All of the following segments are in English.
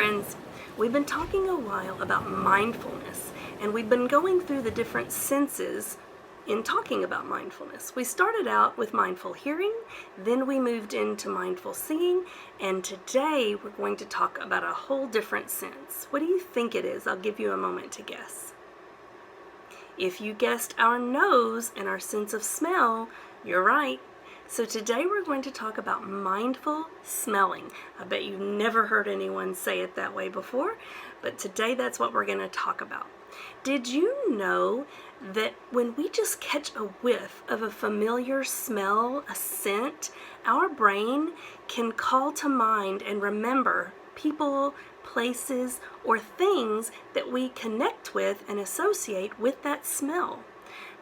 friends, we've been talking a while about mindfulness, and we've been going through the different senses in talking about mindfulness. We started out with mindful hearing, then we moved into mindful seeing, and today we're going to talk about a whole different sense. What do you think it is? I'll give you a moment to guess. If you guessed our nose and our sense of smell, you're right. So today we're going to talk about mindful smelling. I bet you've never heard anyone say it that way before, but today that's what we're going to talk about. Did you know that when we just catch a whiff of a familiar smell, a scent, our brain can call to mind and remember people, places, or things that we connect with and associate with that smell?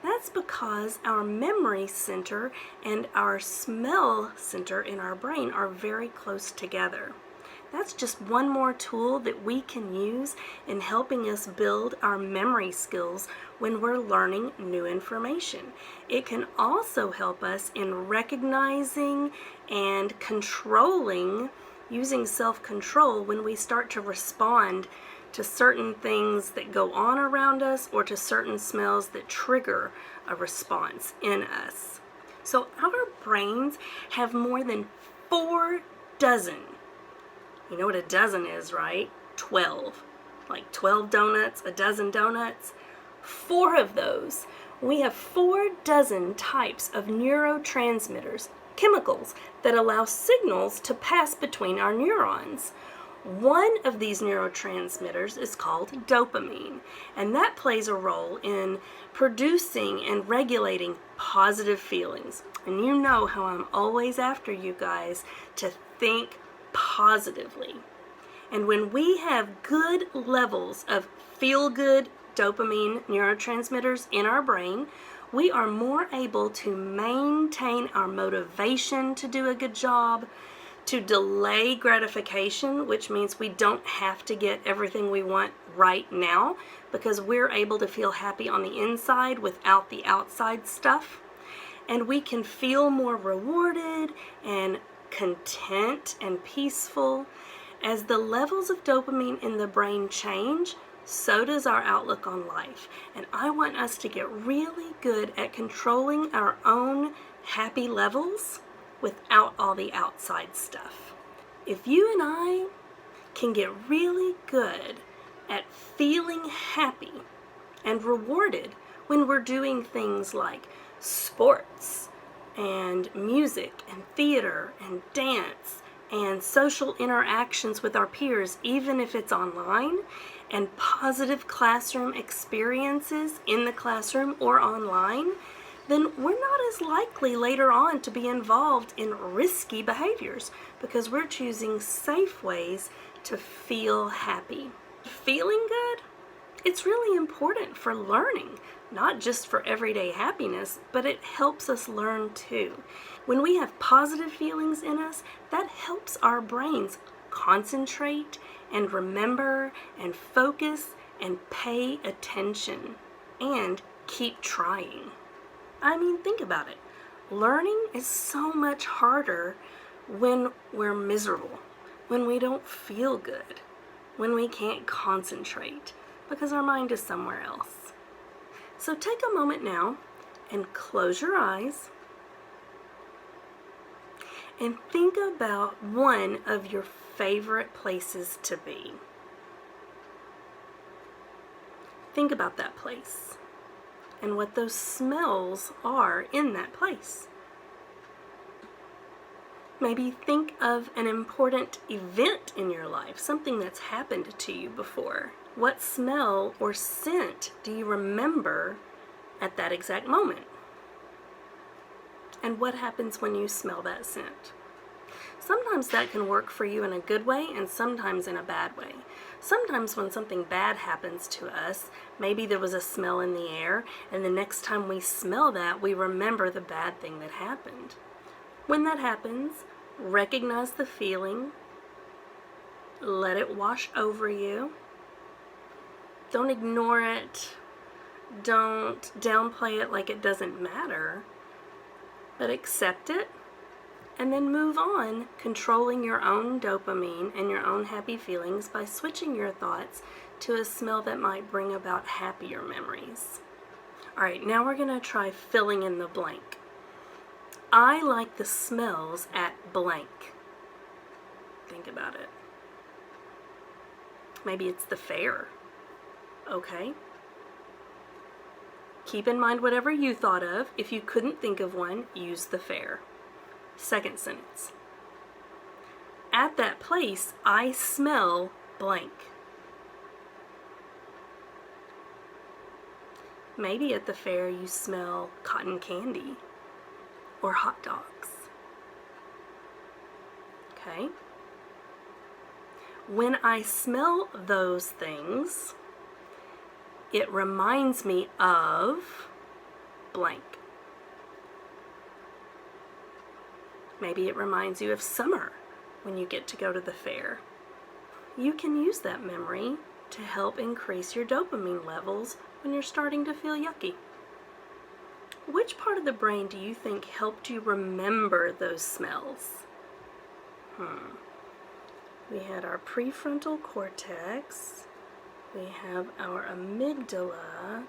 That's because our memory center and our smell center in our brain are very close together. That's just one more tool that we can use in helping us build our memory skills when we're learning new information. It can also help us in recognizing and controlling, using self-control when we start to respond to certain things that go on around us or to certain smells that trigger a response in us. So our brains have more than 4 dozen. You know what a dozen is, right? 12. Like 12 donuts, a dozen donuts. 4 of those. We have 4 dozen types of neurotransmitters, chemicals that allow signals to pass between our neurons. One of these neurotransmitters is called dopamine, and that plays a role in producing and regulating positive feelings. And you know how I'm always after you guys to think positively. And when we have good levels of feel-good dopamine neurotransmitters in our brain, we are more able to maintain our motivation to do a good job, to delay gratification, which means we don't have to get everything we want right now because we're able to feel happy on the inside without the outside stuff. And we can feel more rewarded and content and peaceful. As the levels of dopamine in the brain change, so does our outlook on life. And I want us to get really good at controlling our own happy levels without all the outside stuff. If you and I can get really good at feeling happy and rewarded when we're doing things like sports and music and theater and dance and social interactions with our peers, even if it's online, and positive classroom experiences in the classroom or online, then we're not as likely later on to be involved in risky behaviors because we're choosing safe ways to feel happy. Feeling good, it's really important for learning, not just for everyday happiness, but it helps us learn too. When we have positive feelings in us, that helps our brains concentrate and remember and focus and pay attention and keep trying. I mean, think about it. Learning is so much harder when we're miserable, when we don't feel good, when we can't concentrate, because our mind is somewhere else. So take a moment now and close your eyes and think about one of your favorite places to be. Think about that place and what those smells are in that place. Maybe think of an important event in your life, something that's happened to you before. What smell or scent do you remember at that exact moment? And what happens when you smell that scent? Sometimes that can work for you in a good way and sometimes in a bad way. Sometimes when something bad happens to us, maybe there was a smell in the air, and the next time we smell that, we remember the bad thing that happened. When that happens, recognize the feeling, let it wash over you. Don't ignore it. Don't downplay it like it doesn't matter, but accept it and then move on, controlling your own dopamine and your own happy feelings by switching your thoughts to a smell that might bring about happier memories. All right, now we're going to try filling in the blank. I like the smells at blank. Think about it. Maybe it's the fair. Okay. Keep in mind whatever you thought of. If you couldn't think of one, use the fair. Second sentence. At that place, I smell blank. Maybe at the fair you smell cotton candy or hot dogs. Okay? When I smell those things, it reminds me of blank. Maybe it reminds you of summer when you get to go to the fair. You can use that memory to help increase your dopamine levels when you're starting to feel yucky. Which part of the brain do you think helped you remember those smells? We had our prefrontal cortex, we have our amygdala,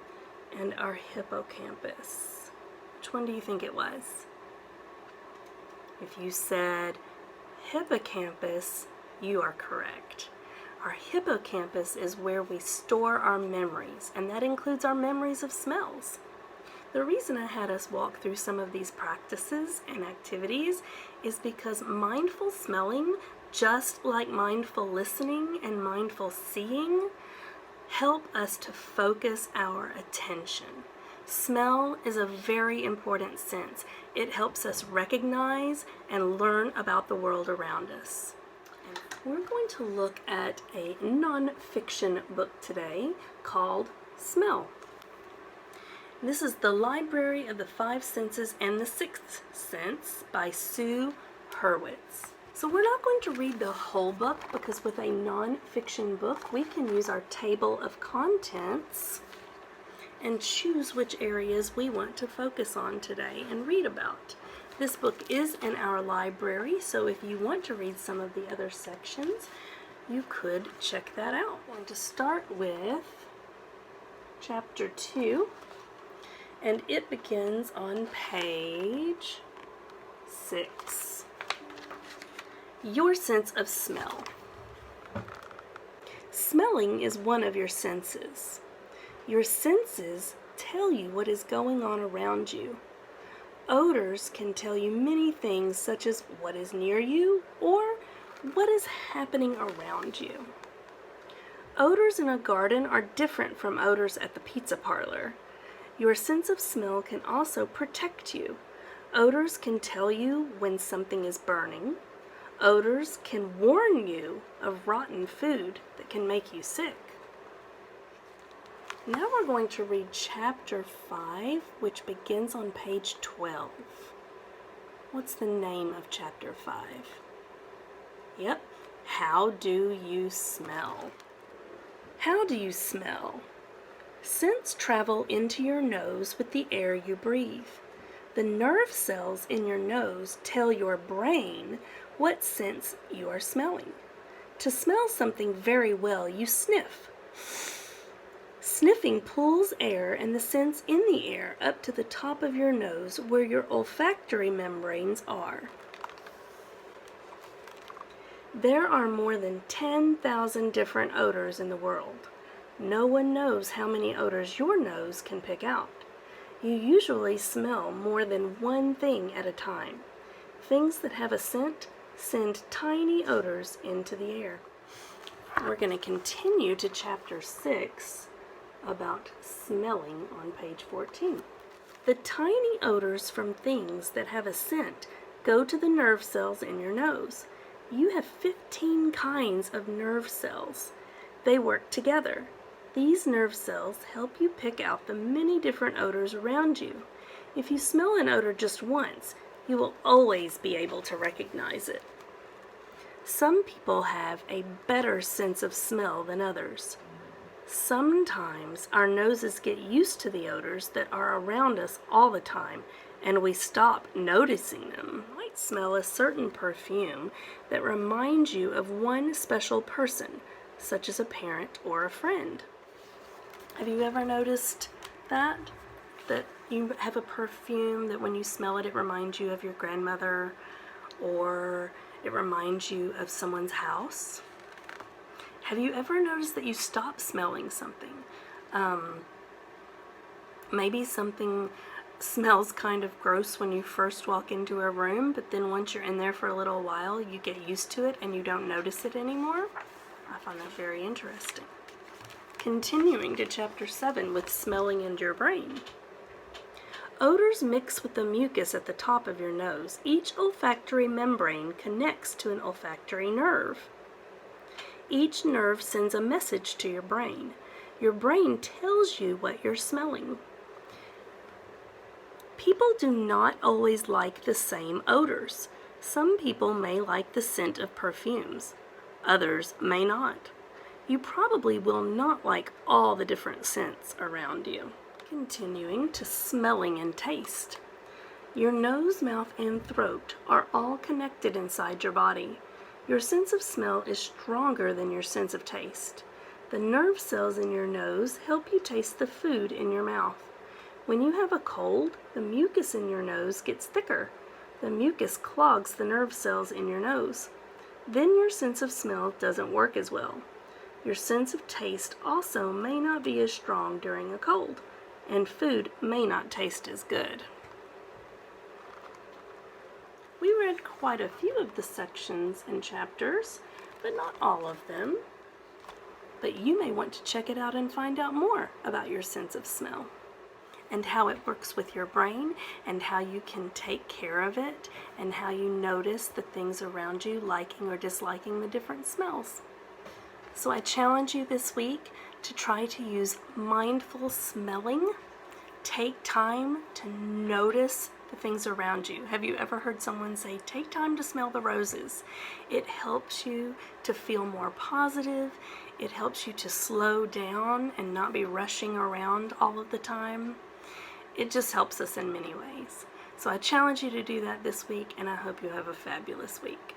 and our hippocampus. Which one do you think it was? If you said hippocampus, you are correct. Our hippocampus is where we store our memories, and that includes our memories of smells. The reason I had us walk through some of these practices and activities is because mindful smelling, just like mindful listening and mindful seeing, help us to focus our attention. Smell is a very important sense. It helps us recognize and learn about the world around us. And we're going to look at a nonfiction book today called Smell. This is The Library of the Five Senses and the Sixth Sense by Sue Hurwitz. So we're not going to read the whole book because with a nonfiction book, we can use our table of contents and choose which areas we want to focus on today and read about. This book is in our library, so if you want to read some of the other sections, you could check that out. I'm going to start with chapter 2, and it begins on page 6. Your sense of smell. Smelling is one of your senses. Your senses tell you what is going on around you. Odors can tell you many things, such as what is near you or what is happening around you. Odors in a garden are different from odors at the pizza parlor. Your sense of smell can also protect you. Odors can tell you when something is burning. Odors can warn you of rotten food that can make you sick. Now we're going to read chapter 5, which begins on page 12. What's the name of chapter 5? Yep, how do you smell? How do you smell? Scents travel into your nose with the air you breathe. The nerve cells in your nose tell your brain what scents you are smelling. To smell something very well, you sniff. Sniffing pulls air and the scents in the air up to the top of your nose where your olfactory membranes are. There are more than 10,000 different odors in the world. No one knows how many odors your nose can pick out. You usually smell more than one thing at a time. Things that have a scent send tiny odors into the air. We're going to continue to chapter 6 about smelling on page 14. The tiny odors from things that have a scent go to the nerve cells in your nose. You have 15 kinds of nerve cells. They work together. These nerve cells help you pick out the many different odors around you. If you smell an odor just once, you will always be able to recognize it. Some people have a better sense of smell than others. Sometimes our noses get used to the odors that are around us all the time, and we stop noticing them. Might might smell a certain perfume that reminds you of one special person, such as a parent or a friend. Have you ever noticed that? That you have a perfume that when you smell it, it reminds you of your grandmother, or it reminds you of someone's house? Have you ever noticed that you stop smelling something? Maybe something smells kind of gross when you first walk into a room, but then once you're in there for a little while, you get used to it and you don't notice it anymore. I find that very interesting. Continuing to chapter 7 with smelling and your brain. Odors mix with the mucus at the top of your nose. Each olfactory membrane connects to an olfactory nerve. Each nerve sends a message to your brain. Your brain tells you what you're smelling. People do not always like the same odors. Some people may like the scent of perfumes. Others may not. You probably will not like all the different scents around you. Continuing to smelling and taste. Your nose, mouth, and throat are all connected inside your body. Your sense of smell is stronger than your sense of taste. The nerve cells in your nose help you taste the food in your mouth. When you have a cold, the mucus in your nose gets thicker. The mucus clogs the nerve cells in your nose. Then your sense of smell doesn't work as well. Your sense of taste also may not be as strong during a cold, and food may not taste as good. We read quite a few of the sections and chapters, but not all of them. But you may want to check it out and find out more about your sense of smell and how it works with your brain and how you can take care of it and how you notice the things around you liking or disliking the different smells. So I challenge you this week to try to use mindful smelling. Take time to notice the things around you. Have you ever heard someone say, take time to smell the roses? It helps you to feel more positive. It helps you to slow down and not be rushing around all of the time. It just helps us in many ways. So I challenge you to do that this week, and I hope you have a fabulous week.